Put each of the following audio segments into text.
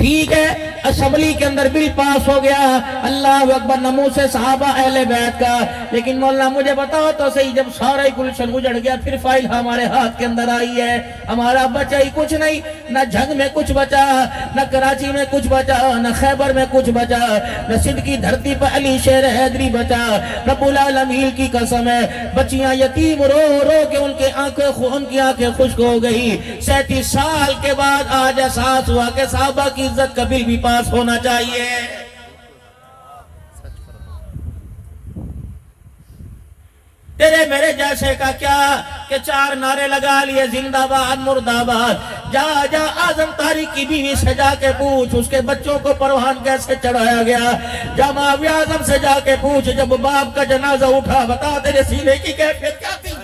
ٹھیک ہے، اسمبلی کے اندر بل پاس ہو گیا، اللہ اکبر، نموذج صحابہ اہل بیت کا، لیکن مولانا مجھے بتاؤ تو صحیح، جب سارا گلشن اجڑ گیا پھر فائل ہمارے ہاتھ کے اندر آئی ہے، ہمارا بچا ہی کچھ نہیں، نہ جنگ میں کچھ بچا، نہ کراچی میں کچھ بچا، نہ خیبر میں کچھ بچا، نہ سندھ کی دھرتی پر علی شیر حیدری بچا، رب العالمین کی قسم ہے، بچیاں یتیم رو رو کے ان کی آنکھیں خشک ہو گئی۔ 37 سال کے بعد آج احساس ہوا کہ صحابہ کی عزت کا بل بھی پاس ہونا چاہیے۔ تیرے میرے جیسے کا کیا کہ 4 نعرے لگا لیے، زندہ باد مرد آباد، جا اعظم تاریخ کی بیوی سے جا کے پوچھ اس کے بچوں کو پروان کیسے چڑھایا گیا، جا معاویہ اعظم سے جا کے پوچھ جب باپ کا جنازہ اٹھا بتا تیرے سینے کی کیفیت کیا تھی۔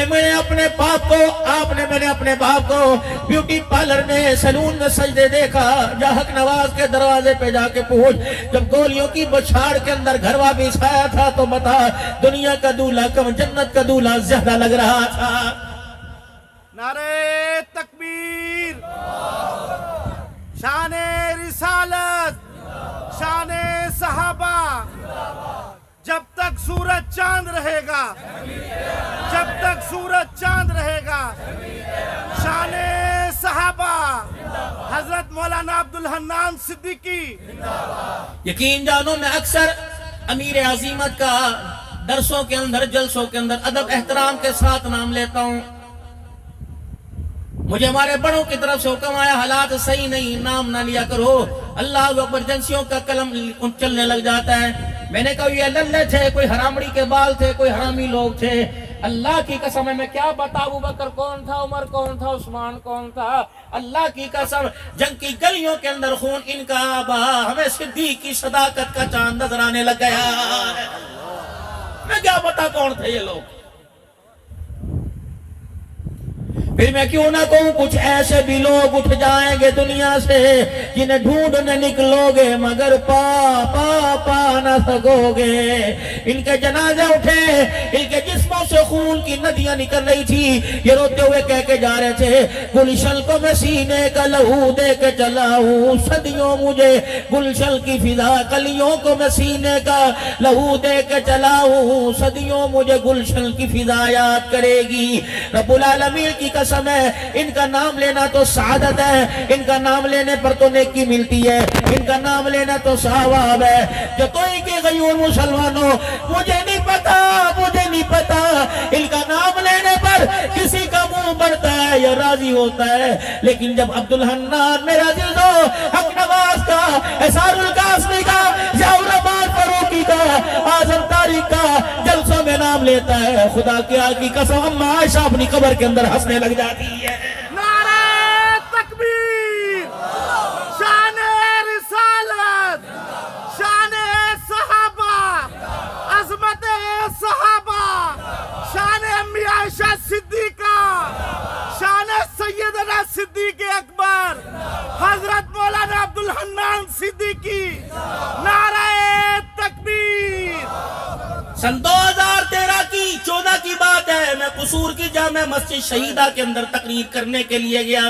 میں نے اپنے باپ کو، آپ نے میں نے اپنے باپ کو بیوٹی پارلر میں، سیلون میں سجدے دیکھا، جا حق نواز کے دروازے پہ جا کے پوچھ جب گولیوں کی بچھاڑ کے اندر گھروا بچھایا تھا تو بتا دنیا کا دولہا کم جنت کا دولہا زیادہ لگ رہا تھا۔ نعرہ تکبیر، شان رسالت، شان صحابہ، جب تک سورج چاند رہے گا، جب تک سورج چاند رہے گا، شان صحابہ، حضرت مولانا عبدالحنان صدیقی۔ یقین جانو میں اکثر امیر عظیمت کا درسوں کے اندر، جلسوں کے اندر ادب احترام کے ساتھ نام لیتا ہوں، مجھے ہمارے بڑوں کی طرف سے حکم آیا حالات صحیح نہیں، نام نہ لیا کرو، اللہ اکبر، ایجنسیوں کا قلم چلنے لگ جاتا ہے۔ میں نے کہا یہ للے تھے، کوئی حرامڑی کے بال تھے، کوئی حرامی لوگ تھے، اللہ کی قسم ہے میں کیا بتاؤں، ابو بکر کون تھا، عمر کون تھا، عثمان کون تھا، اللہ کی قسم جنگ کی گلیوں کے اندر خون ان کا آبا، ہمیں صدیق کی صداقت کا چاند نظر آنے لگ گیا، میں کیا بتا کون تھے یہ لوگ۔ پھر میں کیوں نہ کہوں کچھ ایسے بھی لوگ اٹھ جائیں گے دنیا سے جنہیں ڈھونڈنے نکلو گے مگر پا نہ سکو گے۔ ان کے جنازے اٹھے، ان کے جسموں سے خون کی ندیاں نکل رہی تھی، یہ روتے ہوئے کہہ کے جا رہے تھے گلشن کو میں سینے کا لہو دے کے چلا ہوں، صدیوں مجھے گلشن کی فضا، کلیوں کو میں سینے کا لہو دے کے چلا ہوں، صدیوں مجھے گلشن کی فضا یاد کرے گی۔ رب العالمین کی قسم ہے ان کا نام لینا تو سعادت ہے، ان کا نام لینے پر تو نیکی ملتی ہے، ان کا نام لینا تو ثواب ہے۔ جو کوئی کہ غیور مسلمانوں مجھے نہیں پتا ان کا نام لینے پر کسی کا منہ بڑھتا ہے یا راضی ہوتا ہے، لیکن جب عبدالحنان میرا عزیزو، حق نواز کا، احسان القاسمی کا، ضیاء الرحمان فاروقی کا، اعظم تاریخ کا جلسوں میں نام لیتا ہے، خدا کی قسم اما عائشہ اپنی قبر کے اندر ہنسنے لگ جاتی ہے۔ نعرہ تکبیر، شان رسالت، شان صحابہ، عظمت صحابہ، شان امی عائشہ صدیقہ، شان سیدنا صدیق اکبر، حضرت مولانا عبدالحنان صدیقی، نعرہ تکبیر۔ سن 2013 کی 14 کی بات ہے، میں قصور کی جامع مسجد شہیدہ کے اندر تقریر کرنے کے لیے گیا۔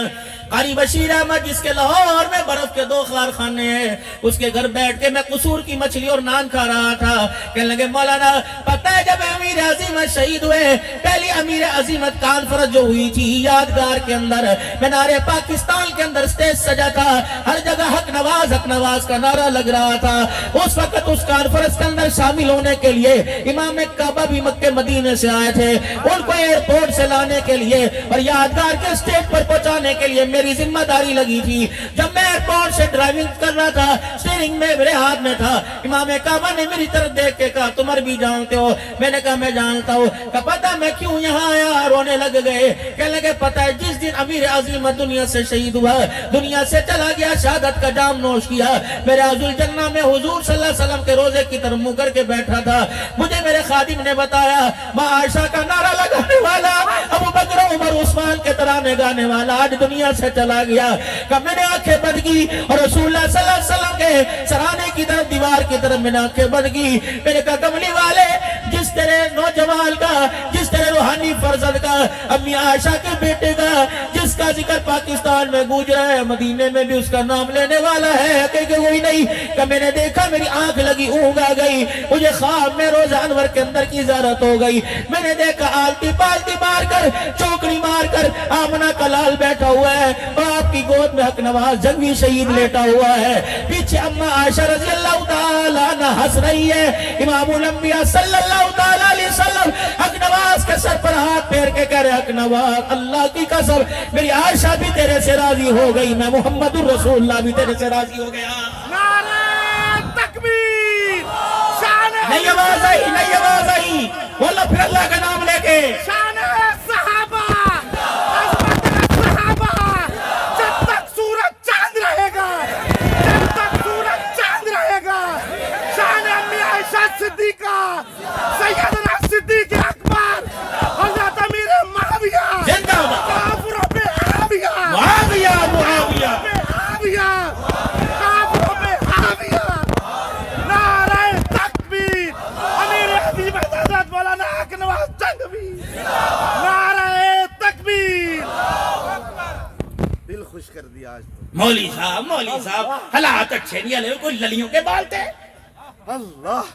قاری بشیر احمد جس کے لاہور میں برف کے 2 کارخانے ہیں، اس کے گھر بیٹھ کے میں قصور کی مچھلی اور نان کھا رہا تھا، کہنے لگے مولانا پتہ ہے جب امیر عظیمت شہید ہوئے، پہلی امیر عظیمت کانفرنس جو ہوئی تھی یادگار کے اندر، مینار پاکستان کے اندر سٹیج سجا تھا، ہر جگہ حق نواز کا نعرہ لگ رہا تھا۔ اس وقت اس کانفرنس کے اندر شامل ہونے کے لیے امام کعبہ بھی مکہ مدینے سے آئے تھے، ان کو ایئرپورٹ سے لانے کے لیے اور یادگار کے سٹیج پر پہنچانے کے لیے میری ذمہ داری لگی تھی۔ جب میں ایئرپورٹ سے ڈرائیونگ کر رہا تھا، سٹیئرنگ میں میرے ہاتھ میں تھا، امام کعبہ نے میری طرف دیکھ کے کہا تم عربی جانتے ہو؟ میں نے کہا میں جانتا ہوں۔ کہا پتہ میں کیوں یہاں آیا؟ رونے لگ گئے، کہنے لگے پتہ ہے جس دن امیر عظیمت دنیا سے شہید ہوا، دنیا سے چلا گیا، شہادت کا جام نوش کیا، میرے حضور جنہ میں حضور صلی اللہ علیہ وسلم کے روزے کی طرف منہ کر کے بیٹھا تھا، مجھے میرے خادم نے بتایا ماں عائشہ کا نعرہ لگانے والا، ابو بکر عمر عثمان کے ترانے گانے والا آج دنیا سے چلا گیا۔ کہ میں نے آنکھیں بند کی اور رسول اللہ صلی اللہ علیہ وسلم کے سرانے کی طرف، دیوار کی طرف میں نے آنکھیں بند کی، میں نے کہا کملی والے جس تیرے نوجوان کا، جس تیرے روحانی فرزند کا، امی عائشہ کے بیٹے کا، جس کا ذکر پاکستان میں گونج رہا ہے، مدینے میں بھی اس کا نام لینے والا ہے کہ کوئی نہیں کہ میں نے دیکھا میری آنکھ لگی اونگ آ گئی، مجھے خواب میں روزہ انور کے اندر کی زیارت ہو گئی، میں نے دیکھا آلتی پالتی مار کر چوکڑی مار کر آمنہ کا لال بیٹھا ہوا ہے اور آپ کی گود میں حق نواز جنگی شہید لیٹا ہوا ہے، پیچھے اماں عائشہ رضی اللہ تعالیٰ عنہ ہنس رہی ہے، امام الانبیاء صلی اللہ تعالیٰ علیہ وسلم حق نواز کے سر پر ہاتھ پھیر کے کہہ رہے حق نواز اللہ کی قسم میری عائشہ بھی تیرے سے راضی ہو گئی، میں محمد الرسول اللہ بھی تیرے سے راضی ہو گیا۔ نعرہ تکبیر، شان نہیں آواز آئی، نہیں آواز آئی، بولو پھر اللہ کا نام لے کے، شان صحابہ، عظمت صحابہ، جب تک سورج چاند رہے گا، جب تک سورج چاند رہے گا، شان امی عائشہ صدیقہ، سیدنا صدیق اکبر، حضرت امیر معاویہ، زندہ باد، کافروں پہ حاویہ، معاویہ معاویہ، پہ حاویہ، کافروں پہ حاویہ، نعرہ تکبیر، امیر حبیب حضرت مولانا حق نواز جنگوی، نعرہ تکبیر، دل خوش کر دیا آج تو، مولوی صاحب حالات اچھے نہیں علیہ کوئی للیوں کے بال تھے، اللہ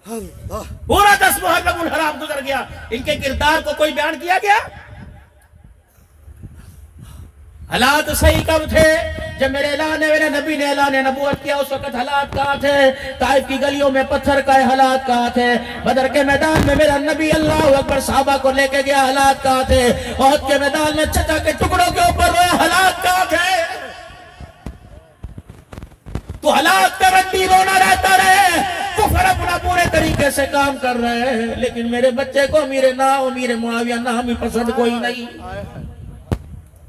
اللہ، پورا 10 محرم الحرام گزر گیا، ان کے کردار کو کوئی بیان کیا گیا؟ حالات صحیح کب تھے؟ جب میرے نبی نے اعلان نبوت کیا اس وقت حالات کہاں تھے؟ طائف کی گلیوں میں پتھر کا حالات کہاں تھے؟ بدر کے میدان میں میرا نبی اللہ اکبر صحابہ کو لے کے گیا، حالات کہاں تھے؟ احد کے میدان میں چچا کے ٹکڑوں کے اوپر روئے، حالات کہاں تھے؟ تو حالات کا رنڈی رونا رہتا رہے، کفر اپنا پورے طریقے سے کام کر رہے ہیں، لیکن میرے بچے کو امیر معاویہ نام ہی پسند کوئی نہیں۔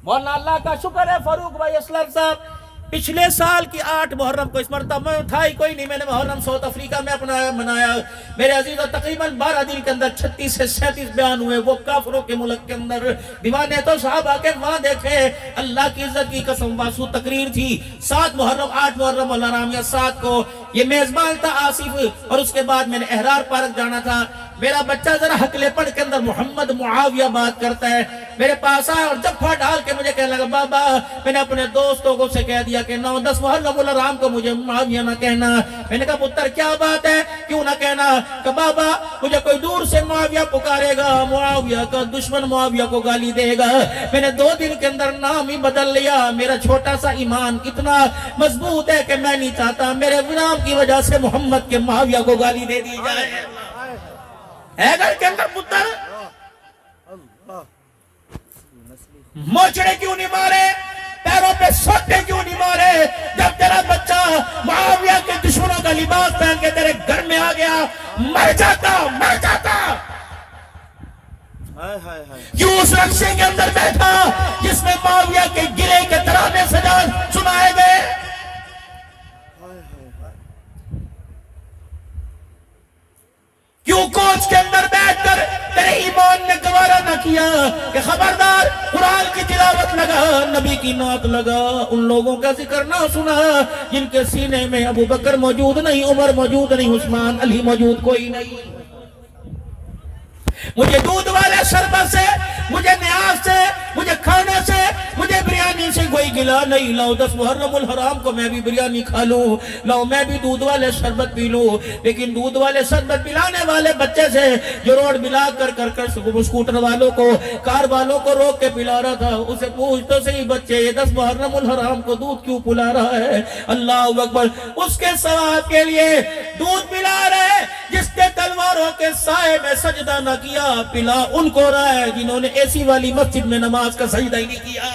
مولانا اللہ کا شکر ہے فاروق بھائی اسلم صاحب پچھلے سال کی 8 محرم کو اس مرتبہ میں تھا ہی کوئی نہیں، میں نے محرم ساؤتھ افریقہ میں اپنا منایا، میرے عزیزوں تقریباً 12 دن کے اندر 36 سے 37 بیان ہوئے، وہ کافروں کے ملک کے اندر، دیوانے تو صحابہ کے وہاں دیکھے، اللہ کی عزت کی قسم واسو تقریر تھی، 8 محرم الحرام 7 کو، یہ میزبان تھا آصف، اور اس کے بعد میں نے احرار پارک جانا تھا، میرا بچہ ذرا حقلے پڑھ کے اندر محمد معاویہ بات کرتا ہے، میرے پاس آیا اور جب ڈال کے مجھے کہنے لگا بابا میں نے اپنے دوستوں کو سے کہہ دیا کہ 9-10 محرم الحرام کو مجھے معاویہ نہ کہنا، میں نے کہا پتر کیا بات ہے کیوں نہ کہنا، کہ بابا مجھے کوئی دور سے معاویہ پکارے گا، معاویہ کا دشمن معاویہ کو گالی دے گا، میں نے 2 دن کے اندر نام ہی بدل لیا، میرا چھوٹا سا ایمان اتنا مضبوط ہے کہ میں نہیں چاہتا میرے نام کی وجہ سے محمد کے معاویہ کو گالی دے دی جائے، ہے گھر کے اندر پتر موچڑے کیوں نہیں مارے، پیروں پہ سوٹے کیوں نہیں مارے، جب تیرا بچہ معاویہ کے دشمنوں کا لباس پہن کے تیرے گھر میں آ گیا مر جاتا کیوں اس رقصے کے اندر بیٹھا جس میں معاویہ کے گلے کے ترانے سنائے گئے، کیوں کوچ کے اندر بیٹھ کر تیرے ایمان نے گوارا نہ کیا کہ خبردار قرآن کی تلاوت لگا، نبی کی نعت لگا، ان لوگوں کا ذکر نہ سنا جن کے سینے میں ابو بکر موجود نہیں، عمر موجود نہیں، عثمان علی موجود کوئی نہیں۔ مجھے دودھ والے شربت سے، مجھے نیاز سے، مجھے کھانے سے، مجھے بریانی سے کوئی گلا نہیں، لاؤ 10 محرم الحرام کو میں بھی بریانی کھا لوں، لاؤ میں بھی دودھ والے شربت پی لوں، لیکن دودھ والے شربت پلانے والے بچے سے جو روڈ بلا کر سکوٹر والوں کو، کار والوں کو روک کے پلا رہا تھا، اسے پوچھ تو صحیح بچے یہ 10 محرم الحرام کو دودھ کیوں پلا رہا ہے؟ اللہ اکبر، اس کے ثواب کے لیے دودھ پلا رہے جس نے تلواروں کے سائے میں سجدہ نہ کیا، پلا ان کو رہا ہے جنہوں نے اے سی والی مسجد میں نماز کا سجدہ ہی نہیں کیا،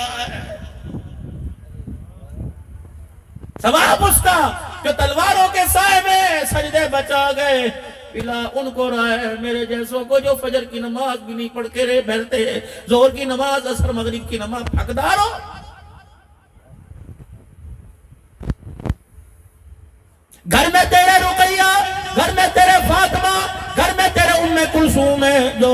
ثواب اس کا جو تلواروں کے سائے میں سجدے بچا گئے، پلا ان کو رہا ہے میرے جیسوں کو جو فجر کی نماز بھی نہیں پڑھ کے رہے بھرتے، ظہر کی نماز، عصر مغرب کی نماز حقدار ہو۔ گھر میں تیرے رقیہ، گھر میں تیرے فاطمہ، گھر میں تیرے ام کلثوم ہے، جو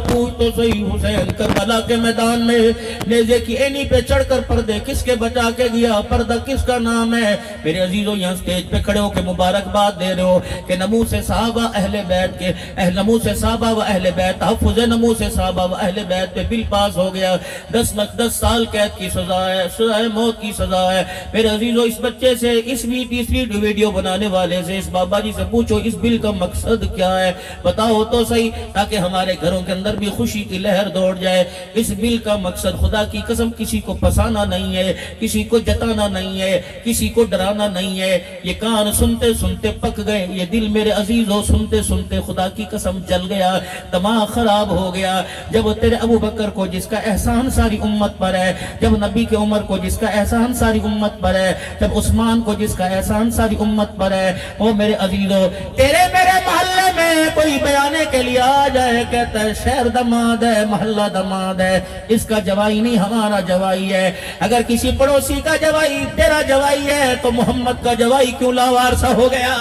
پوچھ تو صحیح حسین کربلا کے میدان میں نیزے کی اینی پہ چڑھ کر پردے کس کے بچا کے گیا، پردہ کس کا نام ہے؟ میرے عزیزوں یہاں سٹیج پہ کھڑے ہو کے مبارکباد دے رہے ہو کہ نموس صحابہ اہل بیت کے نموس صحابہ و اہل بیت، تحفظ نموس صحابہ و اہل بیت پہ بل پاس ہو گیا، 10 سال قید کی سزا ہے، سزا موت کی سزا ہے۔ میرے عزیزوں اس بچے سے، اس ویڈیو بنانے والے سے، اس بابا جی سے پوچھو اس بل کا مقصد کیا ہے، بتاؤ تو صحیح، تاکہ ہمارے گھروں کے اندر بھی خوشی کی لہر دوڑ جائے۔ اس بل کا مقصد خدا کی قسم کسی کو پھنسانا نہیں ہے، کسی کو جتانا نہیں ہے، کسی کو ڈرانا نہیں ہے۔ یہ کان سنتے سنتے پک گئے، یہ دل میرے عزیزوں سنتے سنتے خدا کی قسم جل گیا، دماغ خراب ہو گیا۔ جب تیرے ابو بکر کو جس کا احسان ساری امت پر ہے، جب نبی کے عمر کو جس کا احسان ساری امت پر ہے، جب عثمان کو جس کا احسان ساری امت پر ہے، وہ میرے عزیزوں تیرے میرے محلے میں کوئی بیانے کے لیے آ جائے، کہتا ہے شہر دماد ہے، محلہ دماد ہے، اس کا جوائی نہیں ہمارا جوائی ہے۔ اگر کسی پڑوسی کا جوائی تیرا جوائی ہے تو محمد کا جوائی کیوں لاوارثہ ہو گیا؟